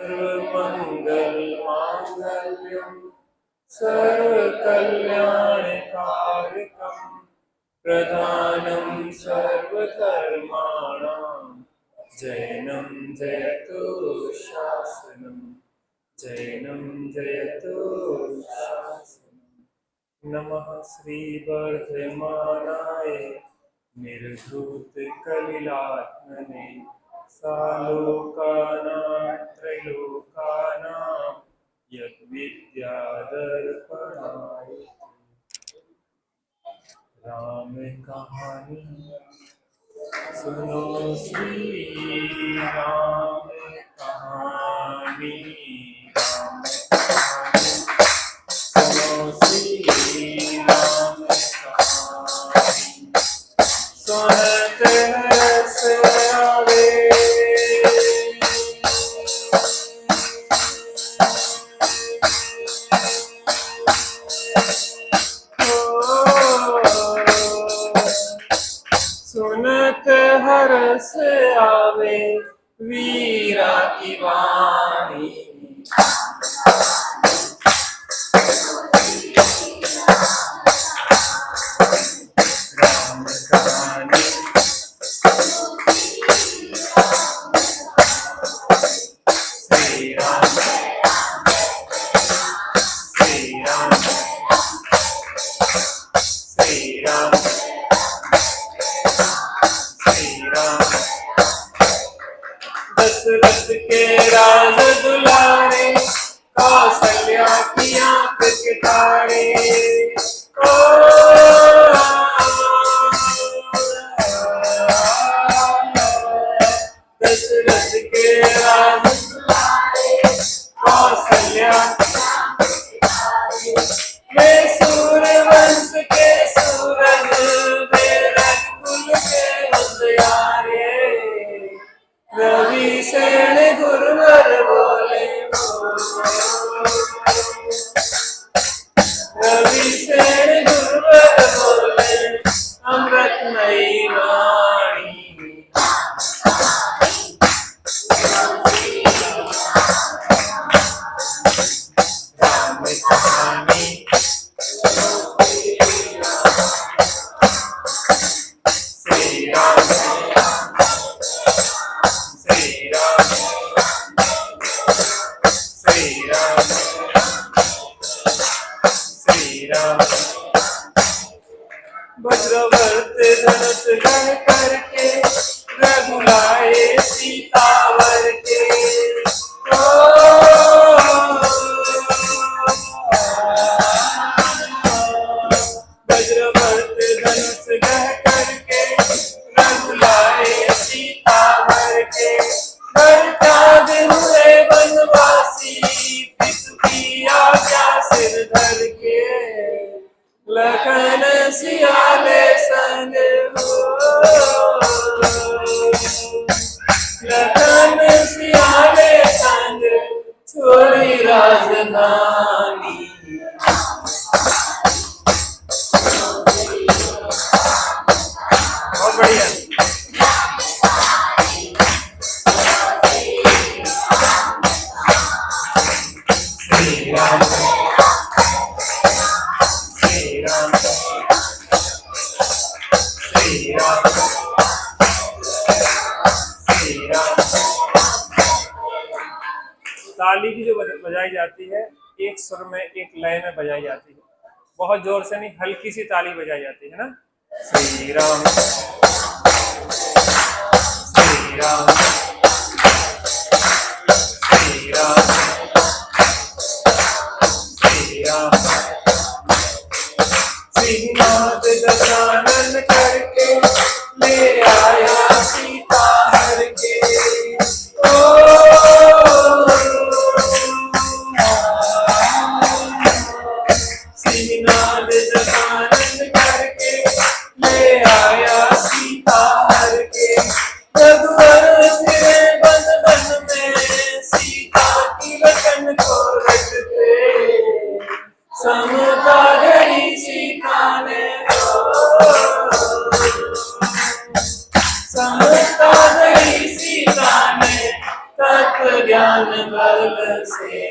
सर्वमंगल मांगल्यं सर्वकल्याणकारकं प्रधानं सर्वधर्माणां जैनं जयतु शासनं जैनं जयतु शासनं। नमः श्रीवर्धमानाय निर्धूतकलिलात्मने सालोकानां त्रैलोकानां यद्विद्यादर्पणाय। राम कहानी सुनो, श्री राम कहानी, राम कहानी सुनो, श्री राम कहानी। सुनते से आवे सुनत हरस आवे वीरा की वाणी। राम कहानी श्री राम श्री राम श्री राम श्री राम। दशरथ के राज दुलारे कौशल्या की आंख के तारे। ओ दशरथ के राज दुलारे कौशल्या वे सूर्यवंश के सूरज, वे रघुकुल के उजियारे। रवि शरण गुरुवर बोले, रवि शरण गुरुवर बोले अमृतमयी वाणी। राम कहानी श्री राम श्री राम श्री राम श्री राम। वज्रवर्त धनुष गढ़ करके रघुलाए सीतावर के। ओ वज्रवर्त धनुष गढ़ करके रघुलाए सीतावर के। वर त्याग हुए वनवासी, पितु की आज्ञा सिर धर के। लखन सियाले संग हो, लखन सियाले संग छोड़ी राजधानी। बहुत बढ़िया। श्री राम श्री राम श्री राम श्री राम। ताली की जो बजाई जाती है एक सुर में एक लय में बजाई जाती है, बहुत जोर से नहीं, हल्की सी ताली बजाई जाती है ना। श्री राम श्री राम श्री राम श्री राम। श्रीनाथ दशानन करके ले आया सीता हर के। ओ श्रीनाथ दशानन करके ले आया सीता हर के। रघुवर बल से।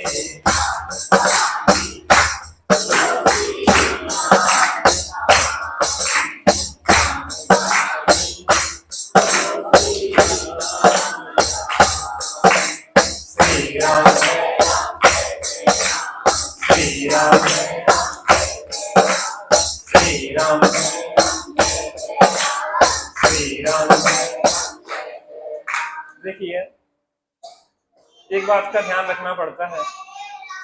श्री राम श्री राम श्री राम श्री राम। देखिए, एक बात का ध्यान रखना पड़ता है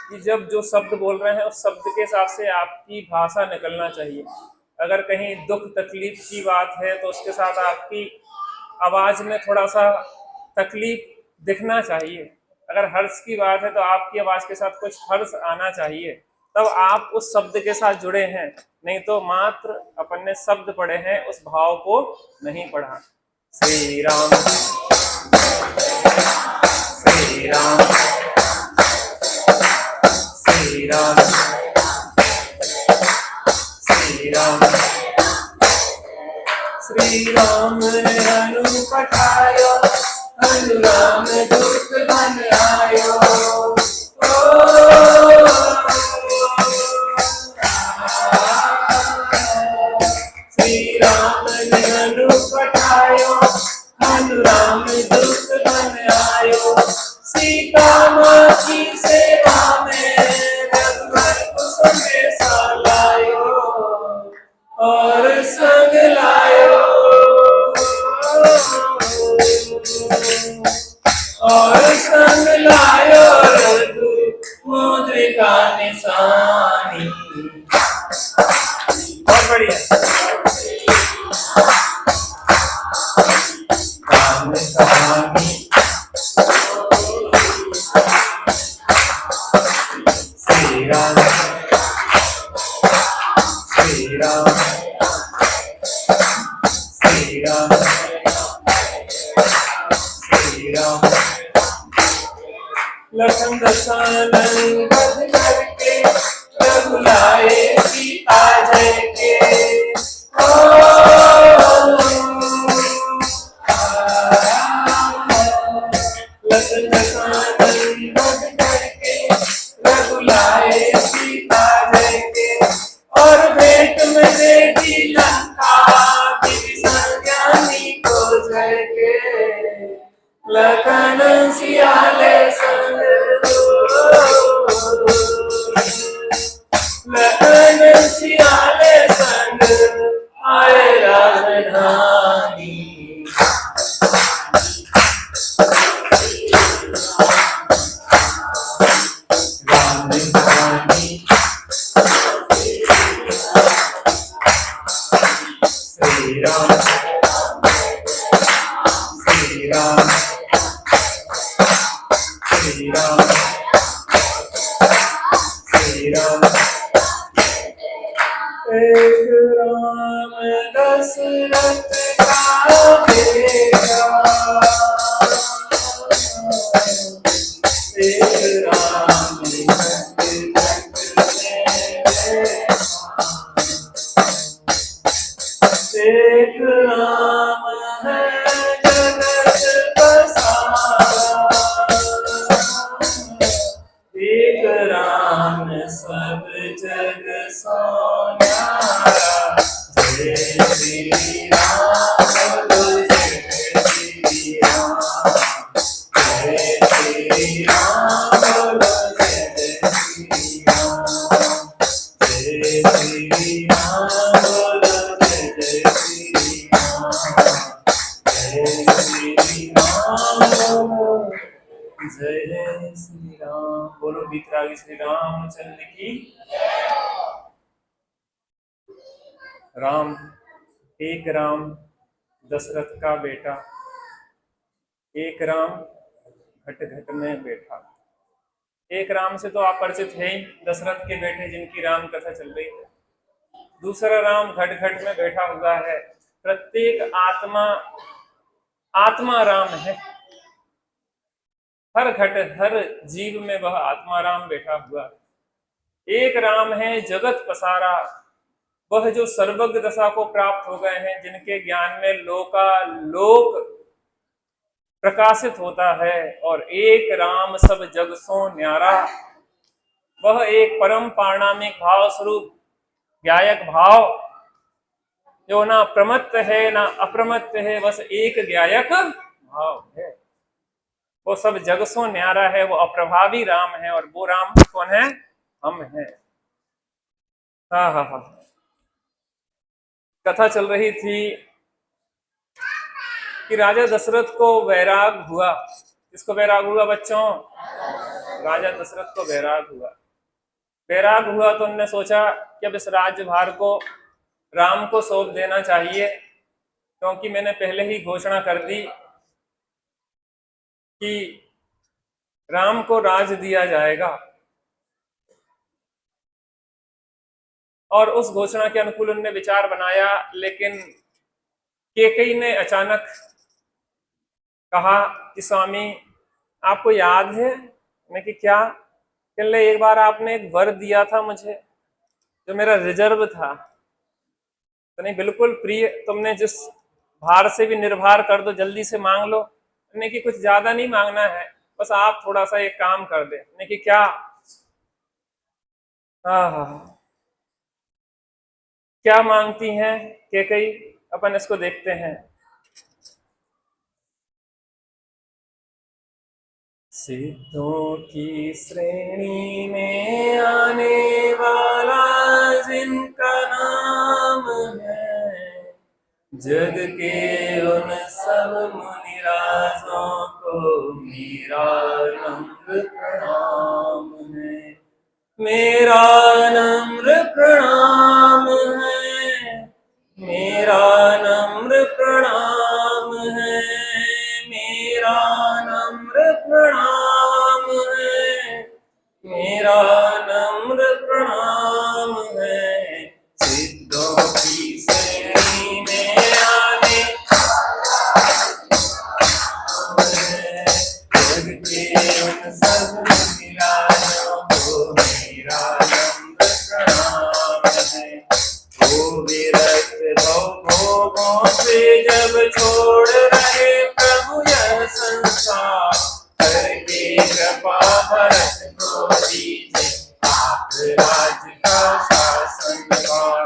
कि जब जो शब्द बोल रहे हैं उस शब्द के हिसाब से आपकी भाषा निकलना चाहिए। अगर कहीं दुख तकलीफ की बात है तो उसके साथ आपकी आवाज में थोड़ा सा तकलीफ दिखना चाहिए। अगर हर्ष की बात है तो आपकी आवाज के साथ कुछ हर्ष आना चाहिए, तब आप उस शब्द के साथ जुड़े हैं। नहीं तो मात्र अपन ने शब्द पढ़े हैं, उस भाव को नहीं पढ़ा। श्री राम श्री राम श्री राम श्री राम। श्री राम अनु पठायो, अनुराम दूत बन आयो। श्री राम अनु पठायो, अनुराम दूत बन आयो। सीता माँ की सेवा में रघुवर संदेशा लायो और संग लायो, और संग लायो रघु मुद्रिका निशानी। बहुत बढ़िया। राम कहानी श्री राम श्री राम श्री राम श्री राम। लखन दशानन वध करके रघुलाए सीता जय के। लखन दशानन वध करके रघुलाए सीता जय के। और भेंट में दे दी लंका विभीषण ज्ञानी को जय के। लखन सियाले संग लखन सियाले संग आए राजधानी। राम कहानी श्री राम श्री राम श्री राम श्री राम। एक राम दशरथ का बेटा, एक राम एक राम है जगत बसारा। एक राम सब जग सोन्यारा। जय श्री राम बोलो जय श्री राम। जय श्री राम बोलो जय श्री राम। जय श्री राम बोलो जय श्री राम। जय श्री राम बोलो जय श्री राम। बोलो वितरागी श्री रामचंद्र की। राम, एक राम दशरथ का बेटा, एक राम घट घट में बैठा। एक राम से तो आप परिचित हैं ही, दशरथ के बेटे जिनकी राम कथा चल रही है। दूसरा राम घट घट में बैठा हुआ है। प्रत्येक आत्मा आत्मा राम है। हर घट हर जीव में वह आत्मा राम बैठा हुआ है। एक राम है जगत पसारा, वह जो सर्वज्ञ दशा को प्राप्त हो गए हैं, जिनके ज्ञान में लोका लोक प्रकाशित होता है। और एक राम सब जग सो न्यारा, वह एक परम पारणामिक भाव स्वरूप ज्ञायक भाव, जो ना प्रमत्त है ना अप्रमत्त है, बस एक ज्ञायक भाव है। वो सब जग सो न्यारा है, वो अप्रभावी राम है। और वो राम कौन है? हम हैं। हाँ हाँ हाँ। कथा चल रही थी कि राजा दशरथ को वैराग हुआ। किसको वैराग हुआ बच्चों? राजा दशरथ को वैराग हुआ। वैराग हुआ तो उन्होंने सोचा कि अब इस राज्यभार को राम को सौंप देना चाहिए, क्योंकि मैंने पहले ही घोषणा कर दी कि राम को राज दिया जाएगा। और उस घोषणा के अनुकूल उन्होंने विचार बनाया। लेकिन कैकेयी ने अचानक कहा कि स्वामी, आपको याद है? मैं कि क्या? कहने एक बार आपने एक वर दिया था मुझे, जो मेरा रिजर्व था। तो नहीं, बिल्कुल प्रिय, तुमने जिस भार से भी निर्भर कर दो, जल्दी से मांग लो। नहीं कि कुछ ज्यादा नहीं मांगना है, बस आप थोड़ा सा एक काम कर दे। नहीं कि क्या? हाँ हाँ हाँ। क्या मांगती हैं कैकेयी? अपन इसको देखते हैं। सिद्धों की श्रेणी में आने वाला जिनका नाम है, जग के उन सब मुनिराजों को मेरा नम्र प्रणाम है। मेरा नम्र प्रणाम है। मेरा नम्र प्रणाम है। मेरा नम्र प्रणाम है। मेरा नम्र प्रणाम है। सिद्धों की श्रेणी में आने जग के उन सब निरालों को मेरा नम्र प्रणाम है। वो विरक्त भोगों से जब छोड़ रहे प्रभु यह संसार, करके कृपा भरत को दीजिए आप राज का शासन भार।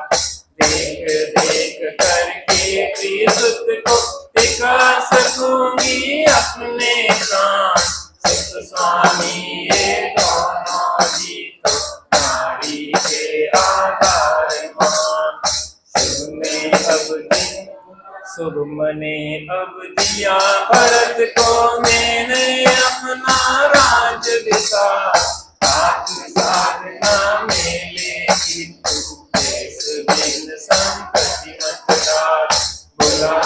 देख देख करके प्रिय सुत को दिखा सकूंगी अपने प्राण। सुत स्वामी ये दोनों जी तो नारी के आधार मान। शुभ मने अब दिया भरत को मैंने अपना राज विसार। आत्मसाध ना मेले देश बिन संपत्ति मतदार। बोला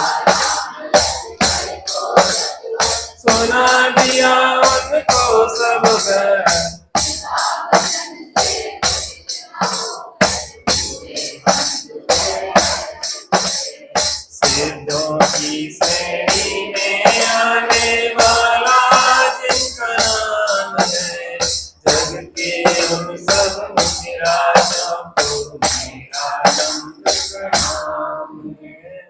सुना दिया उनको सब घर। सिद्धों की श्रेणी में आने वाला जिनका नाम है, जग के उन सब मुनिराजों को मेरा नम्र प्रणाम है।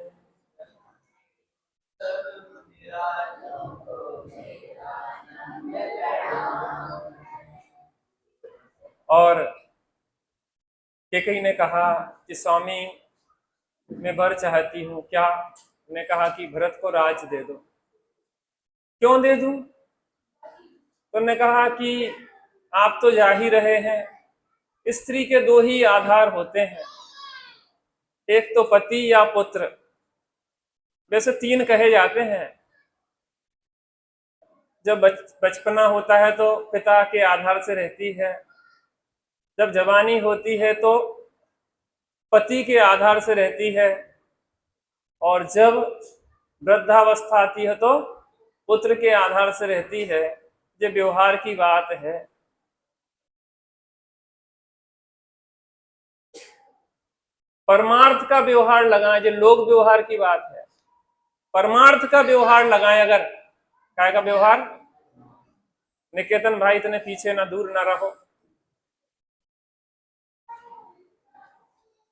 और कैकेयी ने कहा कि स्वामी, मैं वर चाहती हूँ। क्या? ने कहा कि भरत को राज दे दो। क्यों दे दूं? तो ने कहा कि आप तो जा ही रहे हैं, स्त्री के दो ही आधार होते हैं, एक तो पति या पुत्र। वैसे तीन कहे जाते हैं। जब बचपना होता है तो पिता के आधार से रहती है, जब जवानी होती है तो पति के आधार से रहती है, और जब वृद्धावस्था आती है तो पुत्र के आधार से रहती है। ये व्यवहार की बात है। परमार्थ का व्यवहार लगाएं, जो लोक व्यवहार की बात है। परमार्थ का व्यवहार लगाएं। अगर काय का व्यवहार? निकेतन भाई, इतने पीछे ना, दूर ना रहो।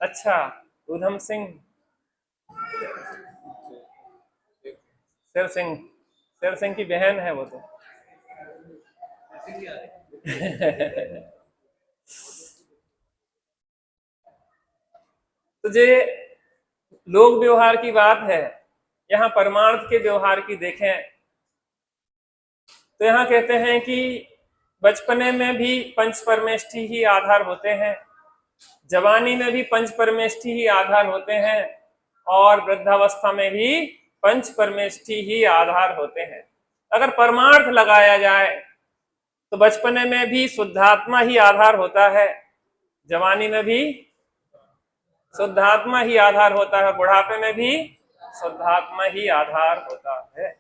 अच्छा, उधम सिंह, शेर सिंह, शेर सिंह की बहन है वो तो। तो ये लोक व्यवहार की बात है। यहाँ परमार्थ के व्यवहार की देखें तो यहाँ कहते हैं कि बचपने में भी पंच परमेष्ठी ही आधार होते हैं, जवानी में भी पंच परमेष्ठी ही आधार होते हैं, और वृद्धावस्था में भी पंच परमेष्ठी ही आधार होते हैं। अगर परमार्थ लगाया जाए तो बचपने में भी शुद्धात्मा ही आधार होता है, जवानी में भी शुद्धात्मा ही आधार होता है, बुढ़ापे में भी शुद्धात्मा ही आधार होता है।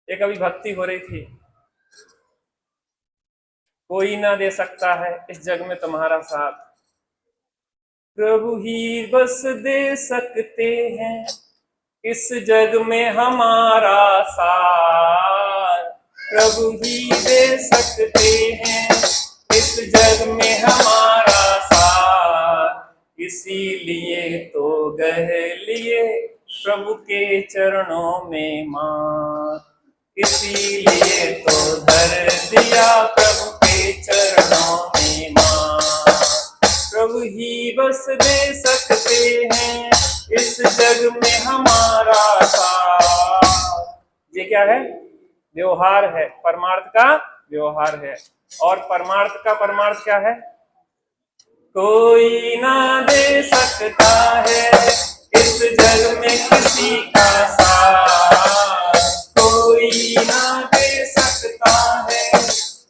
एक अभी भक्ति हो रही थी, कोई ना दे सकता है इस जग में तुम्हारा साथ, प्रभु ही बस दे सकते हैं इस जग में हमारा साथ, प्रभु ही दे सकते हैं इस जग में हमारा साथ, इसीलिए तो गह लिए प्रभु के चरणों में मां, इसीलिए तो धर दिया प्रभु के चरणों में मां, प्रभु ही बस दे सकते हैं इस जग में हमारा साथ। ये क्या है? व्यवहार है, परमार्थ का व्यवहार है। और परमार्थ का परमार्थ क्या है? कोई ना दे सकता है इस जग में किसी का साथ, कोई ना दे सकता है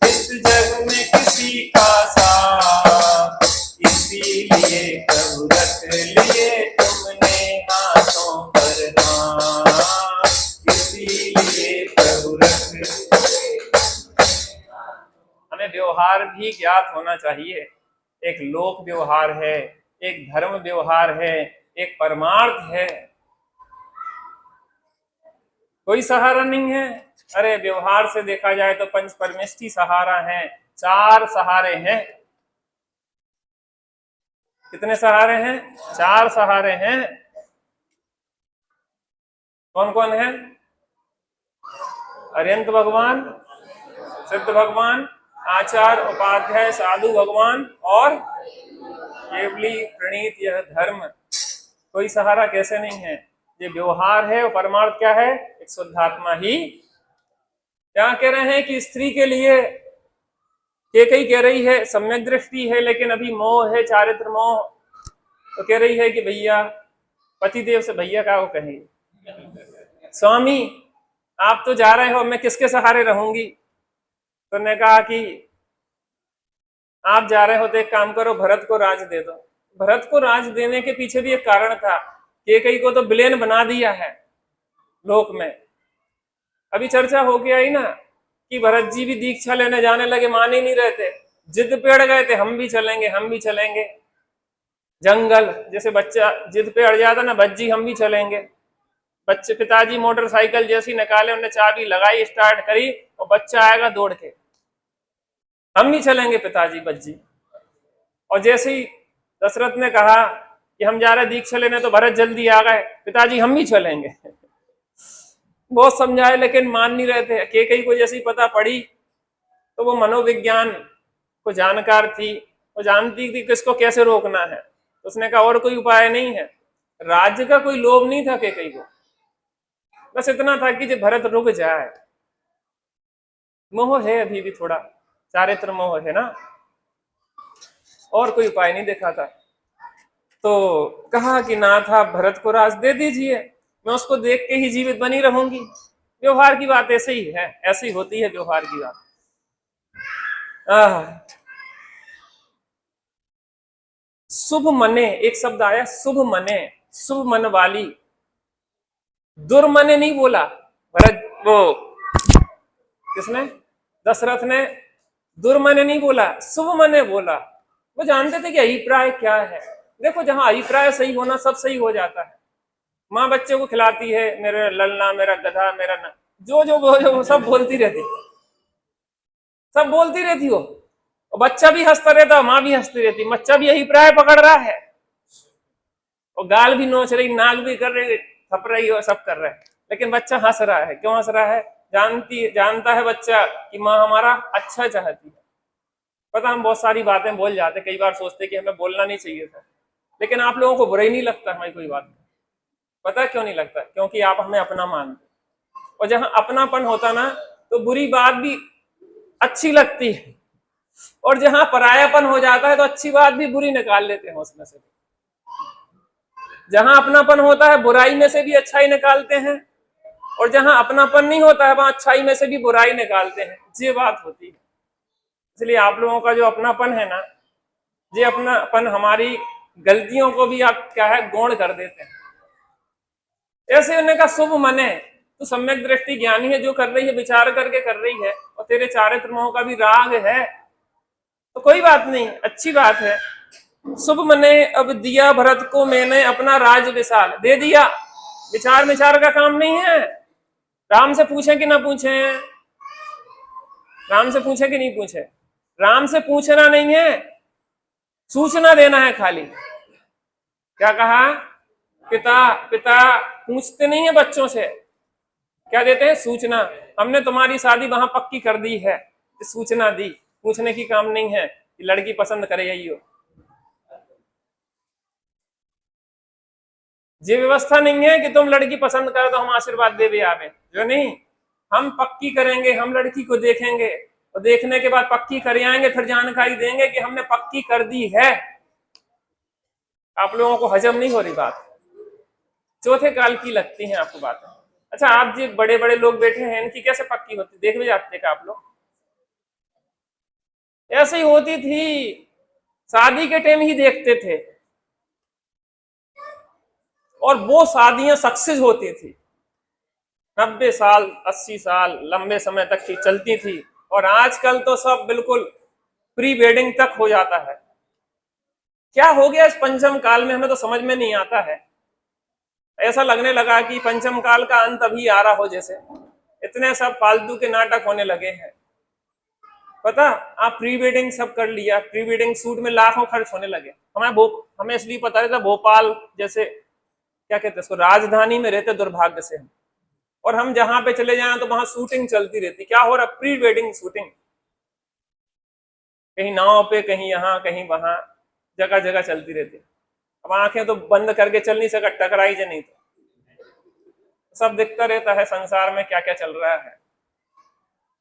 इस जग में किसी का साथ, इसीलिए प्रभु रख लिए तुमने हाथों पर हाथ, इसीलिए प्रभु रख। हमें व्यवहार भी ज्ञात होना चाहिए। एक लोक व्यवहार है, एक धर्म व्यवहार है, एक परमार्थ है। कोई सहारा नहीं है। अरे व्यवहार से देखा जाए तो पंच परमेष्ठी सहारा है, 4 सहारे हैं। कितने सहारे हैं? 4 सहारे हैं। कौन कौन है? अरिहंत भगवान, सिद्ध भगवान, आचार्य उपाध्याय साधु भगवान और केवली प्रणीत यह धर्म। कोई सहारा कैसे नहीं है। ये व्यवहार है और परमार्थ क्या है? एक शुद्धात्मा ही। क्या कह रहे हैं कि स्त्री के लिए केकई कह रही है सम्यक दृष्टि है लेकिन अभी मोह है, चारित्र मोह, तो कह रही है कि भैया पतिदेव से भैया का वो कहेंगे, स्वामी आप तो जा रहे हो, मैं किसके सहारे रहूंगी? तो ने कहा कि आप जा रहे हो तो एक काम करो, भरत को राज दे दो। भरत को राज देने के पीछे भी एक कारण था, केकई को तो विलेन बना दिया है लोक में। अभी चर्चा हो गया ही ना कि भरत जी भी दीक्षा लेने जाने लगे, मान ही नहीं रहते, जिद पे अड़ गए थे, हम भी चलेंगे हम भी चलेंगे। जंगल जैसे बच्चा जिद पे अड़ जाता ना, बज्जी हम भी चलेंगे। बच्चे पिताजी मोटरसाइकिल जैसी निकाले, उन्हें चाबी लगाई, स्टार्ट करी और बच्चा आएगा दौड़ के, हम भी चलेंगे पिताजी बज्जी। और जैसे ही दशरथ ने कहा कि हम जा रहे दीक्षा लेने, तो भरत जल्दी आ गए, पिताजी हम भी चलेंगे। बहुत समझाए लेकिन मान नहीं रहे थे। केकई को जैसी पता पड़ी तो वो मनोविज्ञान को जानकार थी, वो जानती थी किसको कैसे रोकना है, तो उसने कहा और कोई उपाय नहीं है। राज्य का कोई लोभ नहीं था केकई को, बस इतना था कि जो भरत रुक जाए। मोह है अभी भी थोड़ा, चारित्र मोह है ना, और कोई उपाय नहीं देखा था। तो कहा कि नाथ आप भरत को राज दे दीजिए, मैं उसको देख के ही जीवित बनी रहूंगी। व्यवहार की बात ऐसे ही है, ऐसी होती है व्यवहार की बात। शुभ मने, एक शब्द आया शुभ मने, शुभ मन वाली। दुर्मने नहीं बोला भरत, वो किसने? दशरथ ने दुर्मने नहीं बोला, शुभ मने बोला। वो जानते थे कि अभिप्राय क्या है। देखो जहां अभिप्राय सही होना, सब सही हो जाता है। माँ बच्चे को खिलाती है, मेरा ललना, मेरा गधा, मेरा न, जो सब बोलती रहती, सब बोलती रहती हो, और बच्चा भी हंसता रहता, माँ भी हंसती रहती, बच्चा भी अभिप्राय पकड़ रहा है। और गाल भी नोच रही, नाक भी कर रही, थप रही और सब कर रहा है, लेकिन बच्चा हंस रहा है। क्यों हंस रहा है? जानता है बच्चा कि माँ हमारा अच्छा चाहती है। पता, हम बहुत सारी बातें बोल जाते, कई बार सोचते कि हमें बोलना नहीं चाहिए था, लेकिन आप लोगों को बुरा ही नहीं लगता हमारी कोई बात। पता क्यों नहीं लगता? क्योंकि आप हमें अपना मानते, और जहां अपनापन होता ना, तो बुरी बात भी अच्छी लगती है, और जहां परायापन हो जाता है तो अच्छी बात भी बुरी निकाल लेते हैं उसमें से। जहां अपनापन होता है बुराई में से भी अच्छाई निकालते हैं, और जहां अपनापन नहीं होता है वहां अच्छाई में से भी बुराई निकालते हैं। ये बात होती है। इसलिए आप लोगों का जो अपनापन है ना, ये अपनापन हमारी गलतियों को भी आप क्या है, गौण कर देते हैं। ऐसे उन्होंने कहा शुभ मने, तो सम्यक दृष्टि ज्ञानी है, जो कर रही है विचार करके कर रही है, और तेरे चारित्र मोह का भी राग है, तो कोई बात नहीं, अच्छी बात है। शुभ मने अब दिया भरत को मैंने अपना राज विशाल, दे दिया। विचार विचार का काम नहीं है। राम से पूछे कि ना पूछे? राम से पूछे कि नहीं पूछे? राम से पूछना नहीं है, सूचना देना है खाली। क्या कहा? पिता पिता पूछते नहीं है बच्चों से, क्या देते हैं? सूचना। हमने तुम्हारी शादी वहां पक्की कर दी है, सूचना दी। पूछने की काम नहीं है कि लड़की पसंद करे यही हो। ये व्यवस्था नहीं है कि तुम लड़की पसंद करो तो हम आशीर्वाद दे भी आवे, जो नहीं। हम पक्की करेंगे, हम लड़की को देखेंगे, और देखने के बाद पक्की कर आएंगे, फिर जानकारी देंगे कि हमने पक्की कर दी है। आप लोगों को हजम नहीं हो रही बात? चौथे काल की लगती है आपको बात। अच्छा, आप जो बड़े बड़े लोग बैठे हैं, इनकी कैसे पक्की होती? देख भी जाते का आप लोग? ऐसे ही होती थी, शादी के टाइम ही देखते थे, और वो शादियां सक्सेस होती थी। 90 साल 80 साल लंबे समय तक की चलती थी। और आजकल तो सब बिल्कुल प्री वेडिंग तक हो जाता है। क्या हो गया इस पंचम काल में, हमें तो समझ में नहीं आता है। ऐसा लगने लगा कि पंचम काल का अंत अभी आ रहा हो जैसे। इतने सब फालतू के नाटक होने लगे हैं। पता, आप प्री वेडिंग सब कर लिया, प्री वेडिंग शूट में लाखों खर्च होने लगे। हमें इसलिए पता रहता, भोपाल जैसे क्या कहते हैं उसको, राजधानी में रहते दुर्भाग्य से हम, और हम जहां पे चले जाएं तो वहां शूटिंग चलती रहती। क्या हो रहा? प्री वेडिंग शूटिंग, कहीं नाव पे, कहीं यहाँ कहीं वहां, जगह जगह चलती रहती। अब आंखें तो बंद करके चल नहीं सका, टकराई जे नहीं तो सब दिखता रहता है संसार में क्या क्या चल रहा है।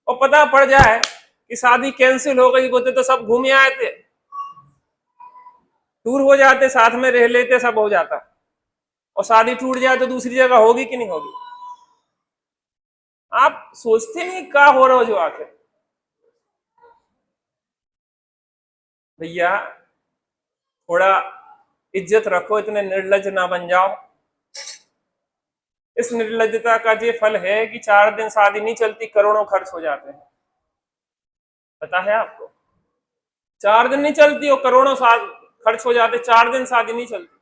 और पता पड़ जाए कि शादी कैंसिल हो गई होते तो सब घूम आए थे, टूर हो जाते, साथ में रह लेते, सब हो जाता। और शादी टूट जाए तो दूसरी जगह होगी कि नहीं होगी? आप सोचते नहीं क्या हो रहा हो जो आखिर। भैया थोड़ा इज्जत रखो, इतने निर्लज ना बन जाओ। इस निर्लजता का ये फल है कि 4 दिन शादी नहीं चलती, करोड़ों खर्च हो जाते हैं। पता है आपको? 4 दिन नहीं चलती और करोड़ों खर्च हो जाते। 4 दिन शादी नहीं चलती।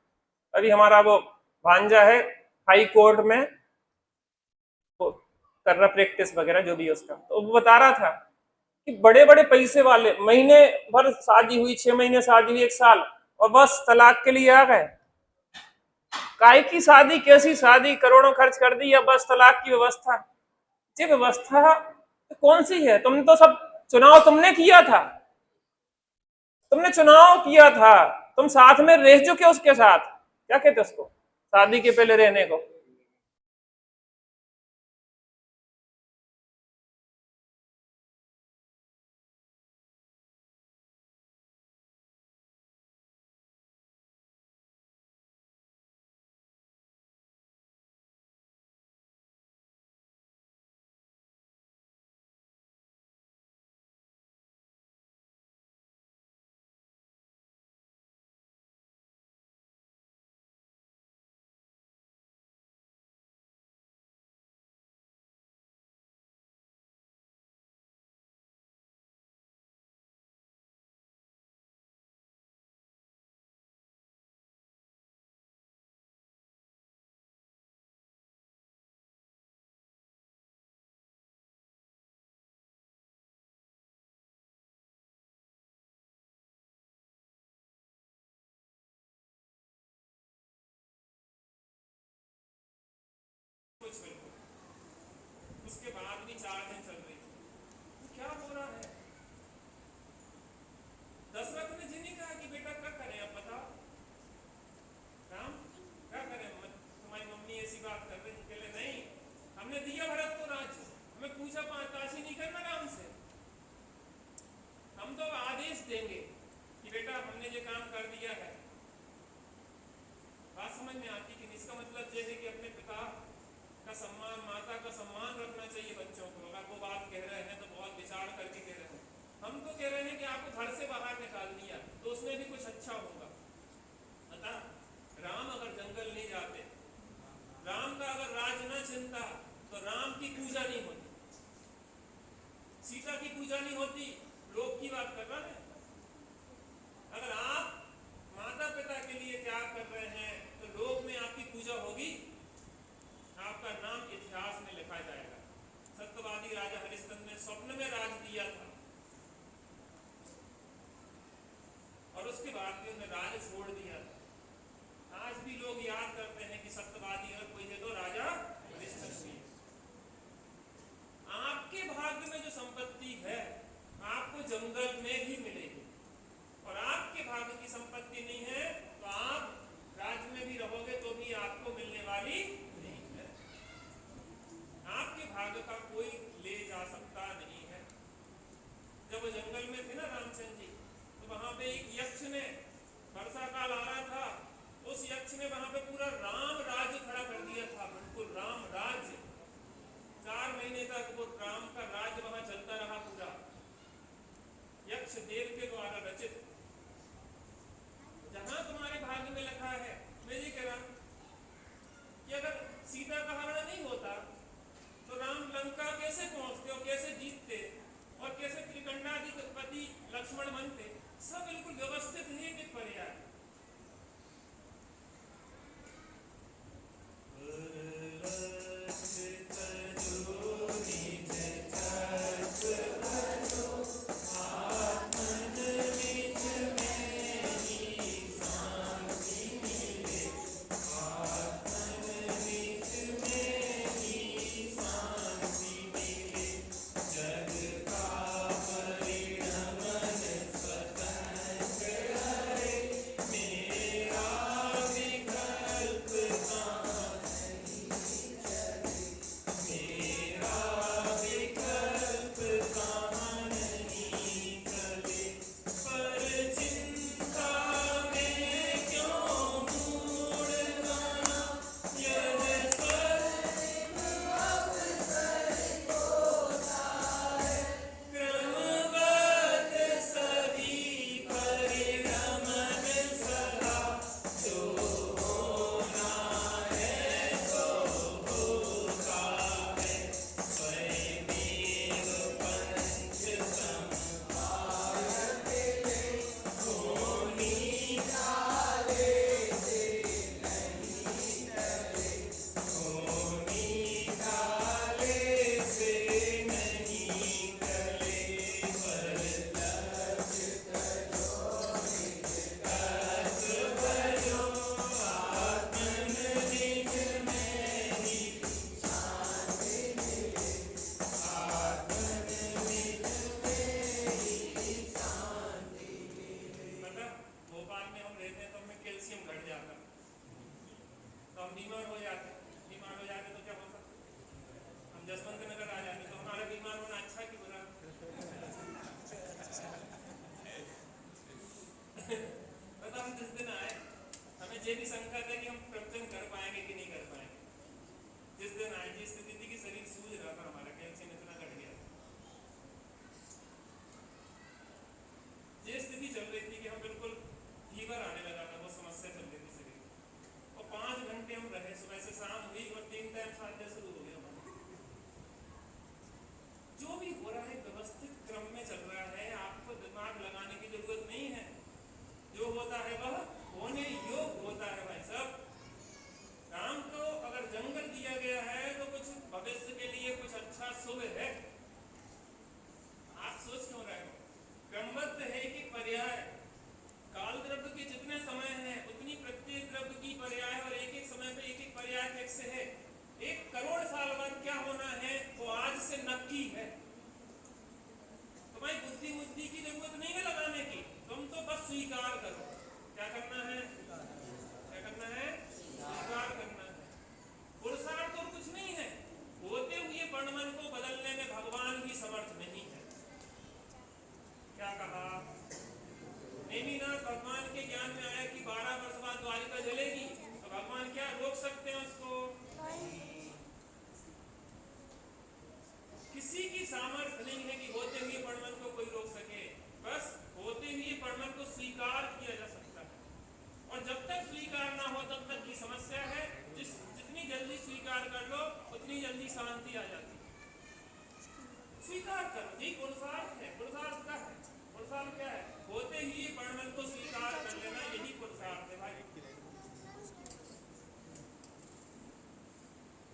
अभी हमारा वो भांजा है हाई कोर्ट में, वो कर रहा प्रैक्टिस वगैरह जो भी है उसका, तो वो बता रहा था कि बड़े बड़े पैसे वाले महीने भर शादी हुई, 6 महीने शादी हुई, 1 साल, और बस तलाक के लिए आ गए। काय की शादी, कैसी शादी, करोड़ों खर्च कर दी, या बस तलाक की व्यवस्था। ये व्यवस्था तो कौन सी है? तुमने तो सब चुनाव तुमने किया था, तुमने चुनाव किया था, तुम साथ में रह चुके उसके साथ। क्या कहते उसको, शादी के पहले रहने को। उसके बाद भी 4 दिन चल रही थी। तो क्या हो रहा है? दशरथ ने जी नहीं कहा कि बेटा क्या करें, अब बताओ राम क्या करें, तुम्हारी मम्मी ऐसी बात कर रही, कहले नहीं, हमने दिया भरत को राज्य, हमें पूछा पाछी नहीं करना राम से, हम तो आदेश देंगे कि बेटा हमने ये काम कर दिया है। बात समझ में आती कि इसका मतलब यह है कि अपने पिता का सम्मान, माता का सम्मान रखना चाहिए बच्चों को। अगर वो बात कह रहे हैं तो बहुत विचार करके कह रहे हैं। हम तो कह रहे हैं कि आपको घर से बाहर निकाल दिया तो उसमें भी कुछ अच्छा होगा। पता, राम अगर जंगल नहीं जाते, राम का अगर राज न चिंता, तो राम की पूजा नहीं होती, सीता की पूजा नहीं होती। लोक की बात कर रहा है। अगर आप माता पिता के लिए त्याग कर रहे हैं तो लोक में आपकी पूजा होगी, आपका नाम इतिहास में लिखा जाएगा। सत्यवादी राजा हरिश्चंद्र ने स्वप्न में राज दिया था और उसके बाद भी उन्हें राज छोड़ दिया था। आज भी लोग याद करते हैं कि सत्यवादी अगर कोई है तो राजा हरिश्चंद्र। आपके भाग्य में जो संपत्ति है आपको जंगल में भी मिलेगी, और आपके भाग्य की संपत्ति नहीं है तो आप राज्य में भी रहोगे तो भी आपको मिलने वाली नहीं है। आपके भाग्य का कोई ले जा सकता नहीं है। जब वो जंगल में थे ना रामचंद्र जी, तो वहां पे एक यक्ष ने, वर्षा काल आ रहा था, उस यक्ष ने वहां पे पूरा राम राज्य खड़ा कर दिया था, बिल्कुल राम राज्य। 4 महीने तक वो राम का राज्य वहां चलता रहा पूरा, यक्ष देव के द्वारा रचित। जहां तुम्हारे भाग्य में लिखा है, मैं ये कह रहा हूं कि अगर सीता का हरण नहीं होता तो राम लंका कैसे पहुंचते और कैसे जीतते और कैसे त्रिकंडाधिपति लक्ष्मण बनते। सब बिल्कुल व्यवस्थित है एक पर्याय। ये भी शंका था कि हम प्रवचन कर पाएंगे कि नहीं कर पाएंगे। जिस दिन आए जिस स्थिति थी कि शरीर सूझ रहा था, हमारा कैल्शियम इतना घट गया था, ये स्थिति चल रही थी कि हम बिल्कुल फीवर आने लगा था, वो समस्या चल रही थी शरीर। और 5 घंटे हम रहे, सुबह से शाम हुई और 3 टाइम साध्य शुरू हो गया हमारा। जो भी हो रहा है व्यवस्थित क्रम में चल रहा है, आपको दिमाग लगाने की जरूरत नहीं है। जो होता है वह होने योग्य होता है भाई साहब। बुद्धि की जरूरत नहीं है लगाने की, तुम तो बस स्वीकार करो। क्या करना है? क्या करना है? स्वीकार करना है। पुरुषार्थ और कुछ नहीं है। होते हुए वर्णमन को बदलने में भगवान भी समर्थ नहीं है। क्या कहा? नेमिनाथ भगवान के ज्ञान में आया कि 12 वर्ष बाद द्वारिका जलेगी, तो भगवान क्या रोक सकते हैं उसको? किसी की सामर्थ्य नहीं है कि होते हुए वर्णमन को कोई रोक सके। बस होते हुए वर्णमन को स्वीकार किया जा सकता है, और जब तक स्वीकार ना हो तब तक की समस्या है। जितनी जल्दी स्वीकार कर लो उतनी जल्दी शांति आ जाती है। स्वीकार करो, यही पुरुषार्थ है। पुरुषार्थ क्या है? पुरुषार्थ क्या है? होते ही वर्णमन को स्वीकार कर लेना, यही पुरुषार्थ है भाई।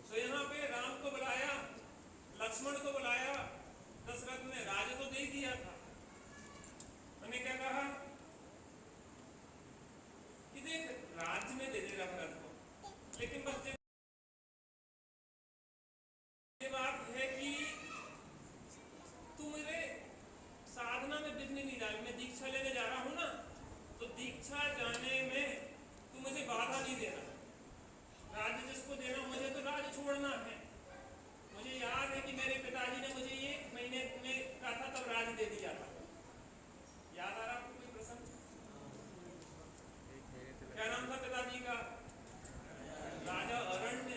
तो यहाँ पे राम को बुलाया, लक्ष्मण को बुलाया, दशरथ ने राज्य तो दे दिया था। मैंने क्या कहा कि देख, राज्य में दे देगा भरत को, लेकिन बस ये बात है कि तू मेरे साधना में विघ्न नहीं डाल। मैं दीक्षा लेने जा रहा हूं ना, तो दीक्षा जाने में तू मुझे बाधा नहीं देना। राज्य जिसको देना, मुझे तो राज्य छोड़ना है। मुझे याद है कि मेरे पिताजी ने मुझे 1 महीने में कहा था, तब राज्य दे दिया था। याद आ रहा आपको कोई प्रसंग? क्या नाम था पिताजी का? राजा अरण्य।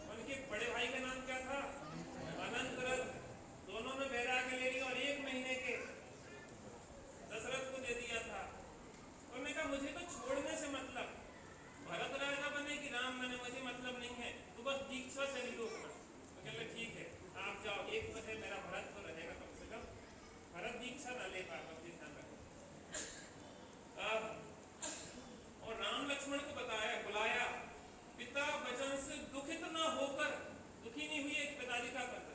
उनके बड़े भाई का नाम क्या था? अनंतरथ। दोनों ने बैराग्य ले लिया और 1 महीने के दशरथ को दे दिया था। उन्होंने कहा मुझे तो छोड़ने से मतलब, भरत राजा बने कि राम बने मुझे मतलब नहीं है, तो बस दीक्षा से नहीं रोकना। तो कहले ठीक है, आप जाओ, 1 महीने मेरा भरत तो रहेगा कम से कम। भरत दीक्षा ना ले पाएगा, ध्यान रखो। और राम लक्ष्मण को बताया, बुलाया। पिता वचन से दुखित न होकर, दुखी नहीं हुई एक पिताजी का करते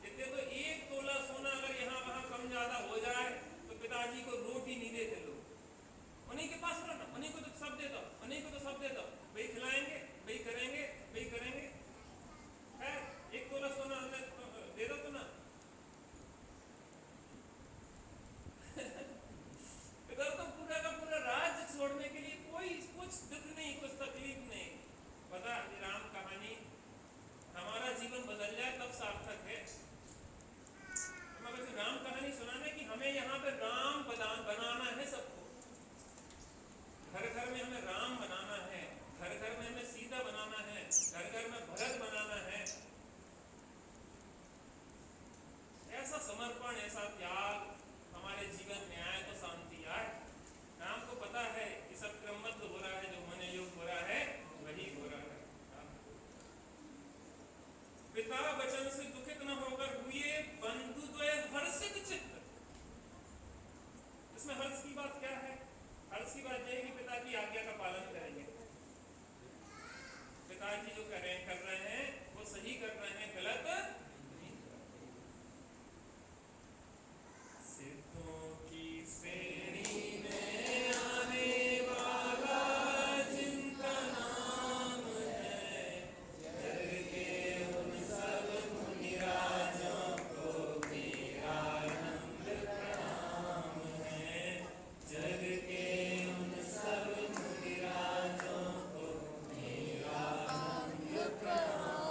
कहते तो 1 तोला सोना अगर यहाँ वहां कम ज्यादा हो जाए तो पिताजी को रोटी नहीं देते लोग। उन्हीं के पास रहना, उन्हीं को तो सब दे दो, उन्हीं को तो सब दे दो, वही खिलाएंगे, वही करेंगे, वही करेंगे। है 1 तोला सोना दे दो तो ना। इधर तो पूरा का पूरा राज्य छोड़ने के लिए कोई कुछ दुख नहीं, कुछ तकलीफ नहीं। पता राम कहानी, हमारा जीवन बदल जाए तब सार्थक है। मगर राम कहानी सुनाने की हमें यहाँ पे राम बनाना है सबको। घर घर में हमें राम बनाना है, घर घर में हमें सीता बनाना है, घर घर में भरत बनाना है। ऐसा समर्पण, ऐसा त्याग हमारे जीवन में आए तो शांति आए। राम को पता है कि सब क्रमबद्ध हो रहा है, जो होने योग्य हो रहा है वही हो रहा है। पिता वचन से दुखित न होकर हुए बंधुद्वय हर्षित चित्त। इसमें हर्ष की बात क्या है? हर्ष की बात यह है कि पिता की आज्ञा का पालन करेंगे। पिताजी जो कर रहे हैं वो सही कर रहे हैं, गलत नहीं। सिद्धों की श्रेणी में आने वाला जिनका नाम है, जग के उन सब मुनिराजों को मेरा नम्र प्रणाम है। जग के उन सब मुनिराजों को मेरा नम्र प्रणाम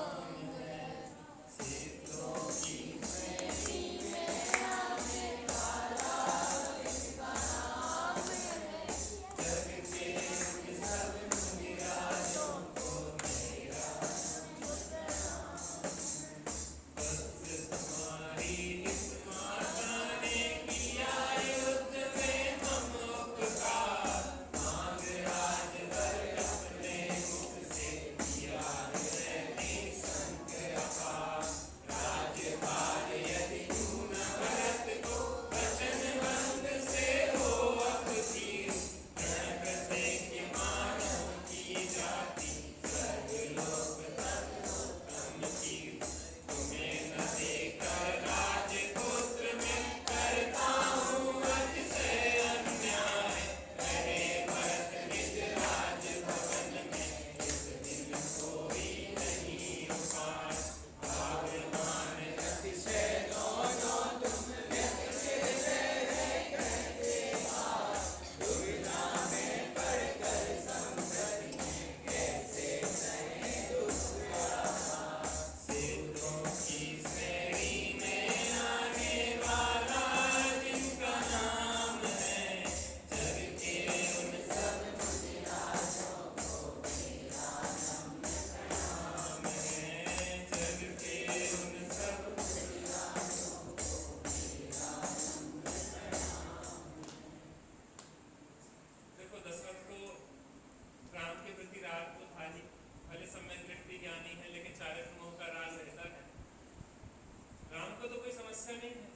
समस्या नहीं है,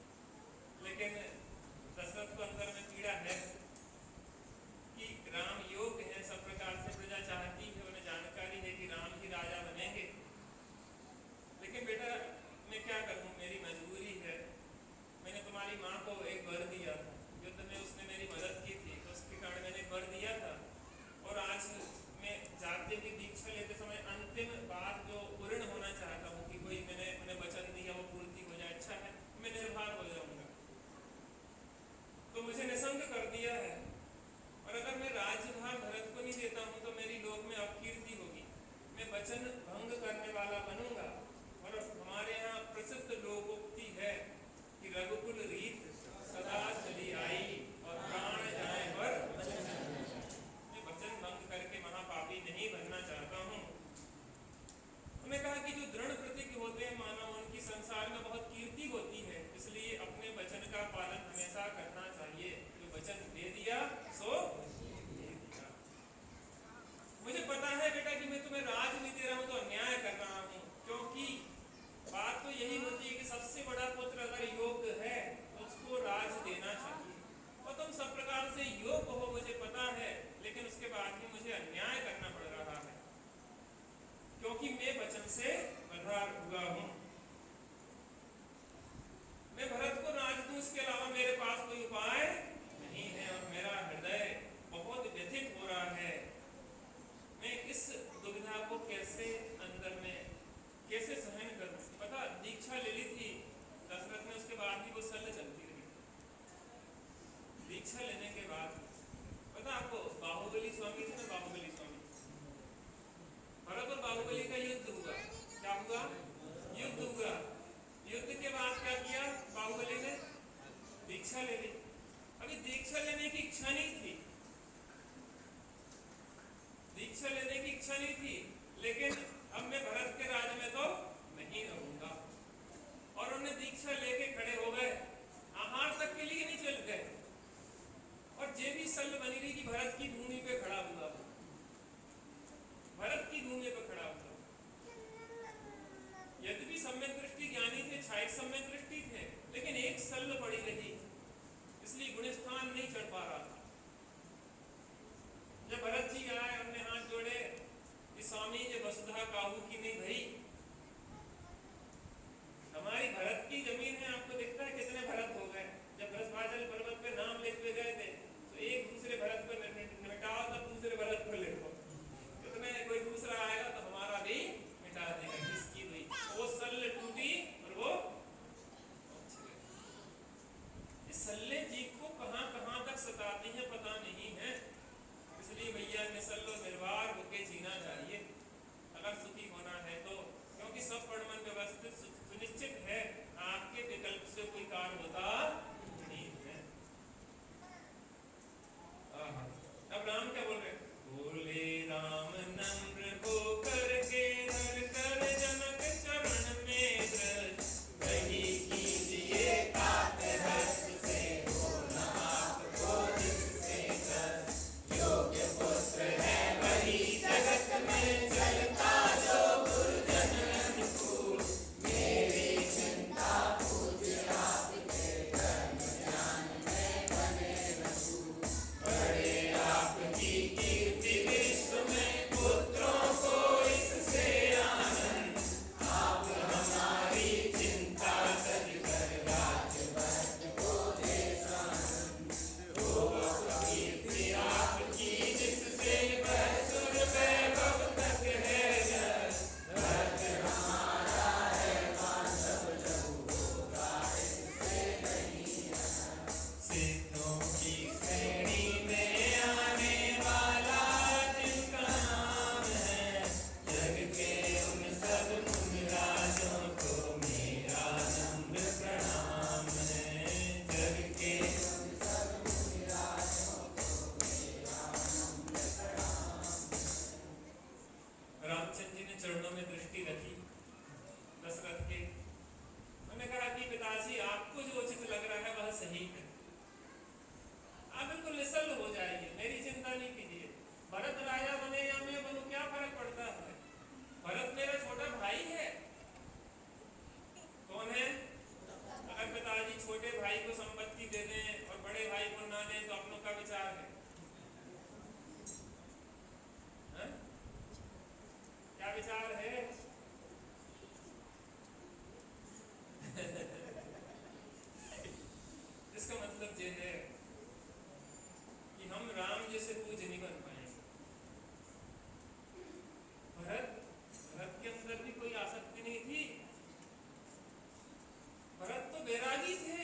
लेकिन दशरथ को अंदर में पीड़ा है कि राम योग्य है, सब प्रकार से प्रजा चाहती है, उन्हें जानकारी है कि राम ही राजा बनेंगे, लेकिन बेटा मैं क्या करूं, मेरी मजबूरी है। मैंने तुम्हारी माँ को एक वर दिया था, युद्ध में उसने मेरी मदद की थी, तो उसके कारण मैंने वर दिया था, और आज मैं जाते की दीक्षा लेते समय अंतिम बात जो पूर्ण होना चाहता हूँ कि कोई मैंने उन्हें वचन दिया वो पूर्ति हो जाए, अच्छा है मैं निर्भर हो जाऊंगा, तो मुझे निसंग कर दिया है, और अगर मैं राज्यभार भरत को नहीं देता हूँ तो मेरी लोक में अपकीर्ति होगी, मैं वचन भंग करने वाला बनूंगा। और हमारे यहाँ प्रसिद्ध लोकोक्ति है कि रघुकुल रीत सदा चली आई और प्राण जाए पर मैं वचन भंग करके महापापी नहीं बनना चाहता हूँ। उन्होंने कहा कि जो दृढ़ प्रतिज्ञ होते हैं मानव, उनकी संसार में बहुत कीर्ति होती है, इसलिए अपने वचन का पालन हमेशा करना चाहिए। जो वचन दे दिया सो दे दिया। मुझे पता है बेटा कि मैं तुम्हें राज नहीं दे रहा हूं तो अन्याय कर रहा हूं, क्योंकि बात तो यही होती है कि सबसे बड़ा पुत्र अगर योग्य है तो उसको राज देना चाहिए, और तुम सब प्रकार से योग्य हो मुझे पता है, लेकिन उसके बाद भी मुझे अन्याय करना पड़ रहा है, क्योंकि मैं वचन से बंधा हुआ हूं। मैं भरत को राज दूं, इसके अलावा मेरे पास कोई उपाय नहीं है, और मेरा हृदय बहुत व्यथित हो रहा है। मैं इस दुविधा को कैसे अंदर में कैसे सहन करूं। पता दीक्षा ले ली थी दशरथ ने, उसके बाद भी वो शल्य चलती रही। दीक्षा लेने के बाद पता आपको बाहुबली स्वामी थे ना, बाहुबली स्वामी, भरत और बाहुबली का युद्ध हुआ। क्या हुआ? युद्ध हुआ। युद्ध के बाद क्या किया बाहुबली ने? दीक्षा ले ली। अभी दीक्षा लेने की इच्छा नहीं थी, दीक्षा लेने की इच्छा नहीं थी, लेकिन अब मैं भरत के राज में तो नहीं रहूंगा। और उन्हें दीक्षा लेके खड़े हो गए, आहार तक के लिए नहीं चल गए, और जे भी शल्य बनी रही कि भरत की भूमि पे खड़ा हुआ, भरत की भूमि पे खड़ा हुआ। यद्यपि सम्यक दृष्टि ज्ञानी थे, छायक सम्यक दृष्टि थे, लेकिन एक शल्य पड़ी रही, इसलिए गुणस्थान नहीं चढ़ पा रहा था। जब भरत जी आए, हमने हाथ जोड़े कि स्वामी ये वसुधा काहू की नहीं भई, हमारी भरत की जमीन है, आपको दिखता है कितने भरत हो गए। जब भरतवाजल पर्वत पे नाम लिखते गए थे तो एक दूसरे भरत को मिटाओ तब दूसरे भरत को लिखो, कितने कोई दूसरा आएगा तो हमारा भी मिटा देगा, किसकी हुई वो शल्य टूटी और वो इस शल्य जी को कहां तक सताती है पता नहीं है। इसलिए भैया निसल्लो निर्वार होके जीना चाहिए अगर सुखी होना है तो, क्योंकि सब परमन व्यवस्थित सुनिश्चित है, आपके विकल्प से कोई कार्य होता नहीं है। अब राम क्या बोल रहे हैं? बोले राम नम्र होकर के हर कर जनक चरण में ब्रज, वही कीजिए तात हर्ष से हो न आपको जिससे कर, योग्य पुत्र है वही जगत में चलता जो गुरुजन अनुकूल, मेरी चिंता पूज्य आपके कर्म ज्ञान में बने रसूल, बड़े आपकी कीर्ति विश्व में पुत्रों को इससे आनंद, आप हमारी चिंता सज कर राजभक्त को दे आनंद, हो कीर्ति आपकी जिससे सुर वैभव तक है जस, भक्त हमारा है बांधव जब होगा इससे नहीं है, सिद्धों की श्रेणी में आने वाला जिनका नाम है, जग के उन सब मुनिराजों को मेरा नम्र प्रणाम है, जग के उन सब मुनिराजों को मेरा नम्र प्रणाम। रामचंद्र जी ने चरणों में दृष्टि रखी दशरथ के, उन्होंने कहा कि पिताजी आपको जो उचित लग रहा है वह सही है, आप बिल्कुल निश्चल हो जाइए, मेरी चिंता नहीं कीजिए, भरत राजा बने या मैं बनूं क्या फर्क पड़ता है, भरत मेरा छोटा भाई है। कौन है? अगर छोटे भाई को संपत्ति दे दें और बड़े भाई को ना दें तो अपनों का विचार है? क्या विचार है? इसका मतलब ये है कि हम राम जैसे पूज्य नहीं बन पाएंगे। भरत के अंदर भी कोई आसक्ति नहीं थी। भरत तो बैरागी थे।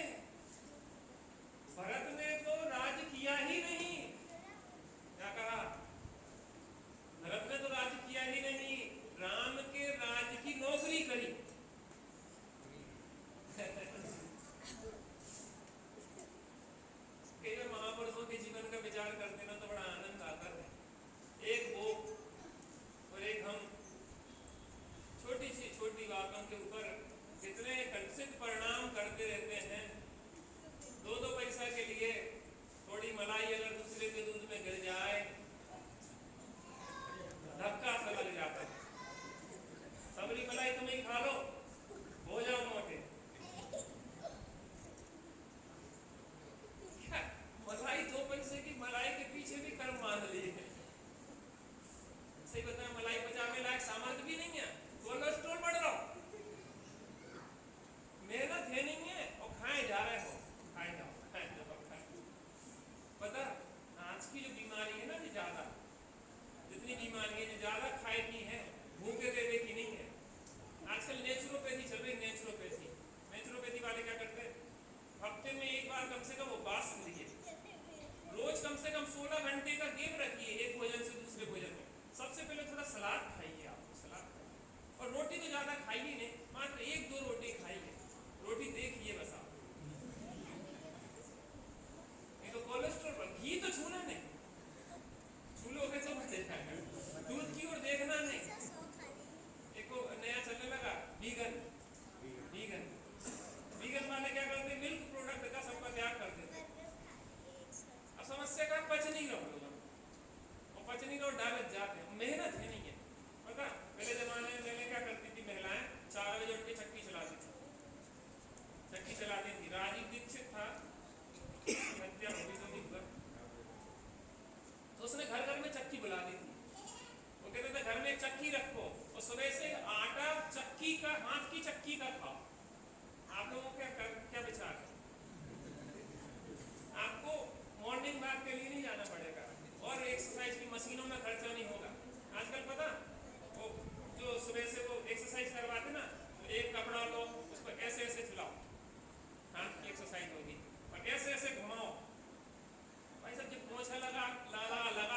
भरत ने तो राज किया ही नहीं। क्या कहा? भरत ने तो राज किया ही नहीं, राम के राज की नौकरी करी। कई बार महापुरुषों के जीवन का विचार करते ना तो बड़ा आनंद आता है। एक वो और एक हम छोटी सी छोटी बातों के ऊपर कितने कलुषित परिणाम करते रहते हैं। 2-2 पैसा के लिए थोड़ी मलाई अगर दूसरे के दूध में गिर जाए धक्का सा लग जाता है। सबरी मलाई तुम ही खा लो, हो जाओ मोटे। मलाई 2 पैसे की मलाई के पीछे भी कर्म मान लिए है। सही बताया, मलाई पचाने लायक सामर्थ्य भी नहीं है, कोलेस्ट्रॉल बढ़ रहा हो, मेहनत है नहीं है और खाए जा रहे हो, खाए जाओ। पता आज की जो बीमारी है ना, जो ज्यादा जितनी बीमारी है जो ज्यादा खाए की है, भूखे देवे की नहीं है। आजकल नेचुरोपैथी चल रही। नेचुरोपैथी वाले क्या करते हैं, हफ्ते में एक बार कम से कम उपवास करिए, रोज कम से कम 16 घंटे का गैप रखिए एक भोजन से दूसरे भोजन में। सबसे पहले थोड़ा सलाद खाइए, आप सलाद खाइए और रोटी तो ज्यादा खाइए नहीं, मात्र 1-2 रोटी खाइए। रोटी देखिए बस आप, नहीं तो कोलेस्ट्रॉल पर। घी तो छूना नहीं, छू लोगे तो बच जाएगा। दूध की ओर देखना नहीं। एक नया चलने लगा वीगन वाले क्या करते हैं, मिल्क प्रोडक्ट का सबका त्याग कर देते हैं। अब समस्या का पच नहीं रहा और पच नहीं रहा, डालत जाते हैं। मेहनत है नहीं है। पता पहले जमाने में पहले क्या करती थी महिलाएं, 4 बजे उठ के चक्की चलाती थी। राजीव दीक्षित था, हत्या हुई तो नहीं हुआ, तो उसने घर घर में चक्की बुला दी थी। वो कहते थे घर में एक चक्की रखो और सुबह से आटा चक्की का, हाथ की चक्की का खाओ। आप लोगों का क्या विचार है? आपको मॉर्निंग वॉक के लिए नहीं जाना पड़ेगा और एक्सरसाइज की मशीनों में खर्चा नहीं होगा। आजकल पता वो जो सुबह से वो एक्सरसाइज करवाते ना, तो एक कपड़ा लो, उसको ऐसे ऐसे चलाओ, हाथ की एक्सरसाइज होगी, और ऐसे ऐसे घुमाओ। भाई साहब जब पोछा लगा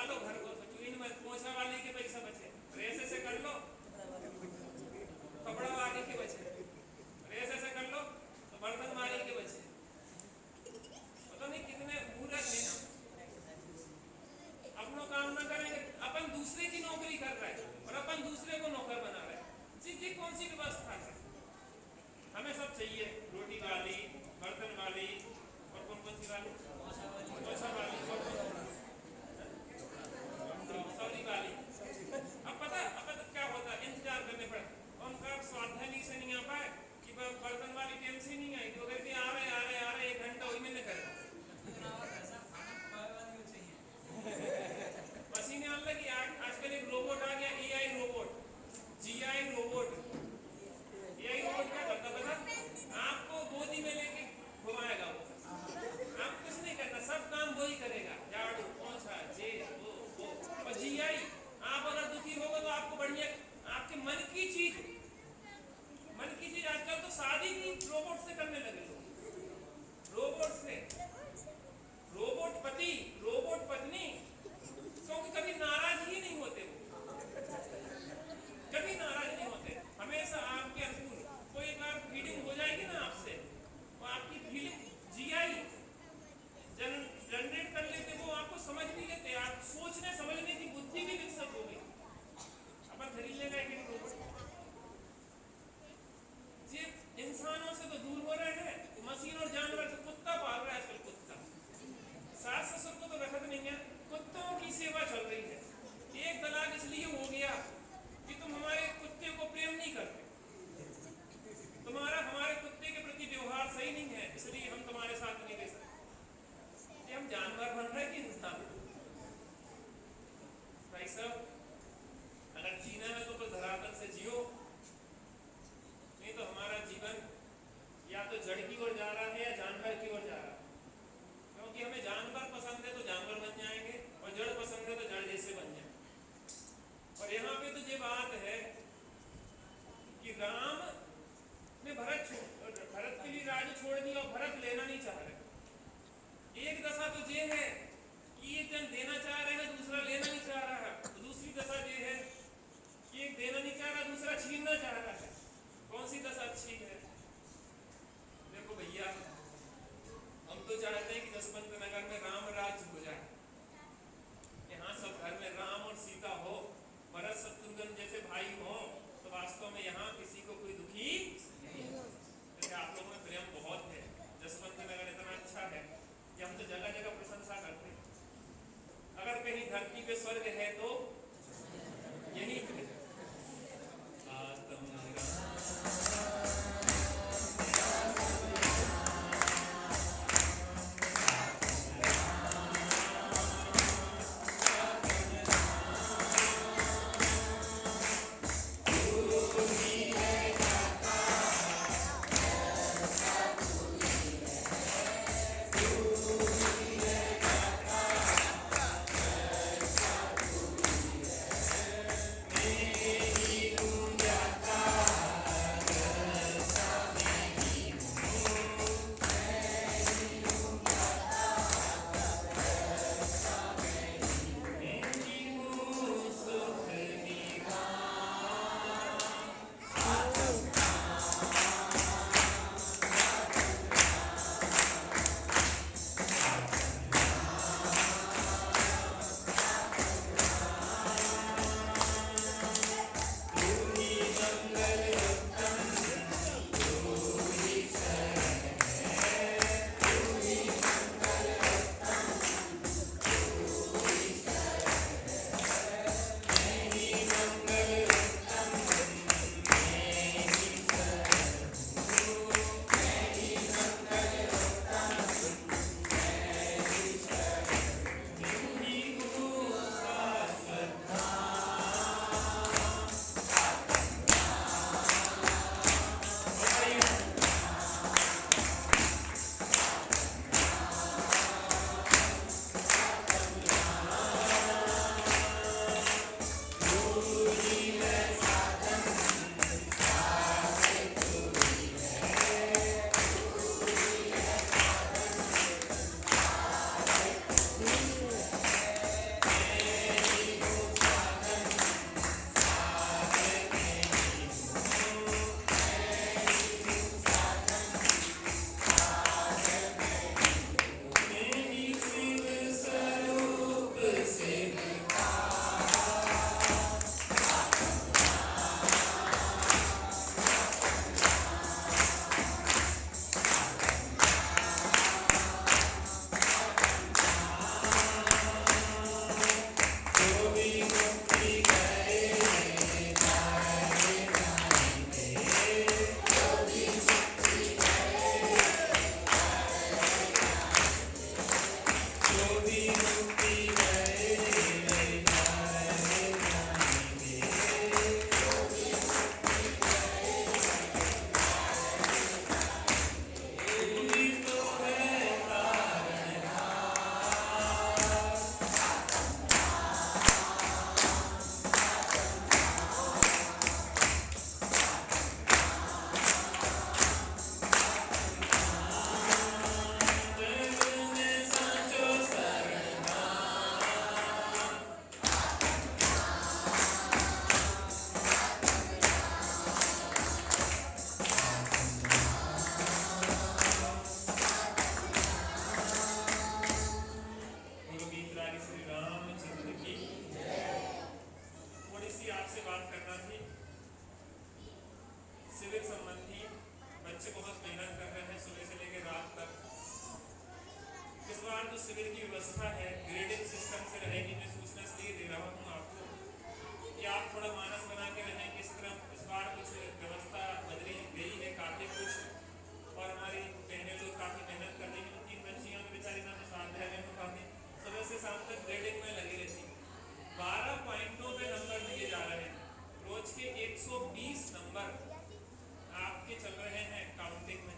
लो घर को, तो इनमें पोछा वाले के पैसा बचे, ऐसे ऐसे कर लो कपड़ा वाले के बचे, ऐसे ऐसे कर लो तो बर्तन वाले के बचे। पता नहीं कितने मूर्ख हैं हम। अपना काम ना करेंगे, अपन दूसरे की नौकरी कर रहे हैं और अपन दूसरे को नौकर बना रहे हैं। जी कौन सी व्यवस्था है? हमें सब चाहिए, रोटी वाली, बर्तन वाली और कौन सी वाली, पोछा वाली, सब्जी वाली। अब पता क्या होता है, इंतजार करने पड़े। उनका स्वाध्याय से नहीं आ पाए कि बर्तन वाली टेम से नहीं आई, तो कहते आ रहे 1 घंटा वही मैंने कर मशीनें आने लगी। आजकल एक रोबोट आ गया, AI robot, GI robot. AI robot क्या करता पता? आपको गोदी में लेके घुमाएगा वो, आप कुछ नहीं करना, सब काम वही करेगा, झाड़ू पोंछा जे वो। और GI, आप अगर दुखी होगा तो आपको बढ़िया आपके मन की चीज आजकल तो शादी भी रोबोट से करने लगे लोग, रोबोट से, रोबोट पति, रोबोट पत्नी, क्योंकि कभी नाराज ही नहीं होते वो, कभी नाराज नहीं होते, हमेशा आपके अनुकूल। कोई एक बार फीलिंग हो जाएगी ना आपसे, वो आपकी फीलिंग GI जनरेट कर लेते, वो आपको समझ भी लेते, आप सोचने समझने की बुद्धि भी विकसित हो गई। अपन खरीद लेगा एक रोबोट। जी इंसानों से तो दूर हो रहे हैं, मशीन और जानवर से। कुत्ता पाल रहा है आजकल, कुत्ता सास ससुर को तो रखत नहीं है, कुत्तों की सेवा चल रही है। एक तलाक इसलिए हो गया कि तुम हमारे कुत्ते को प्रेम नहीं करते, तुम्हारा हमारे कुत्ते के प्रति व्यवहार सही नहीं है, इसलिए हम तो जड़ की ओर जा रहा है या जानवर की ओर जा रहा है? क्योंकि हमें जानवर पसंद है तो जानवर बन जाएंगे, और जड़ पसंद है तो जड़ जैसे बन जाएंगे। और यहाँ पे तो ये बात है कि राम ने भरत के लिए राज्य छोड़ दिया और भरत लेना नहीं चाह रहे। एक दशा तो ये है कि एक जन देना चाह रहे हैं, दूसरा लेना नहीं चाह रहा है। तो दूसरी दशा ये है कि एक देना नहीं चाह रहा, दूसरा छीनना चाह रहा है। कौन सी दशा अच्छी है? देखो भैया, हम तो चाहते हैं कि जसवंत नगर में राम राज्य हो जाए, यहाँ सब घर में राम और सीता हो, भरत शत्रुघ्न जैसे भाई हो, तो वास्तव में यहाँ किसी को कोई दुखी नहीं हो। जैसे आप लोगों में प्रेम बहुत है, जसवंत नगर इतना अच्छा है कि हम तो जगह जगह प्रशंसा करते हैं। अगर कहीं धरती पे स्वर्ग है तो यही पे। शिविर की व्यवस्था है, ग्रेडिंग सिस्टम से रहेगी। मैं सूचना इसलिए दे रहा हूँ आपको कि आप थोड़ा मानस बना के रहें कि इस तरह इस बार कुछ व्यवस्था बदली गई है काफ़ी कुछ, और हमारी बहनें लोग काफ़ी मेहनत कर रही हैं। 3 बच्चियाँ तो बेचारी ना स्वाध्याय में काफ़ी सुबह से शाम तक ग्रेडिंग में लगी रहती हैं। 12 पॉइंटों पे नंबर दिए जा रहे हैं। रोज के 120 नंबर आपके चल रहे हैं काउंटिंग में।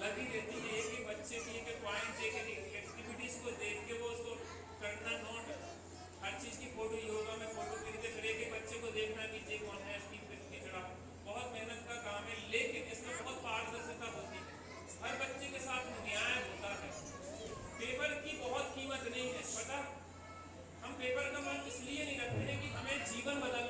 लगी रहती है एक एक बच्चे की एक पॉइंट एक एक एक्टिविटीज को देख के वो उसको करना नोट, हर चीज़ की फोटो, योगा में फोटो क्लिक कर एक एक बच्चे को देखना कि ये कौन है, इसकी पिछड़ा, बहुत मेहनत का काम है, लेकिन इसमें बहुत पारदर्शिता होती है, हर बच्चे के साथ न्याय होता है। पेपर की बहुत कीमत नहीं है, पता, हम पेपर का मान इसलिए नहीं रखते हैं कि हमें जीवन बदल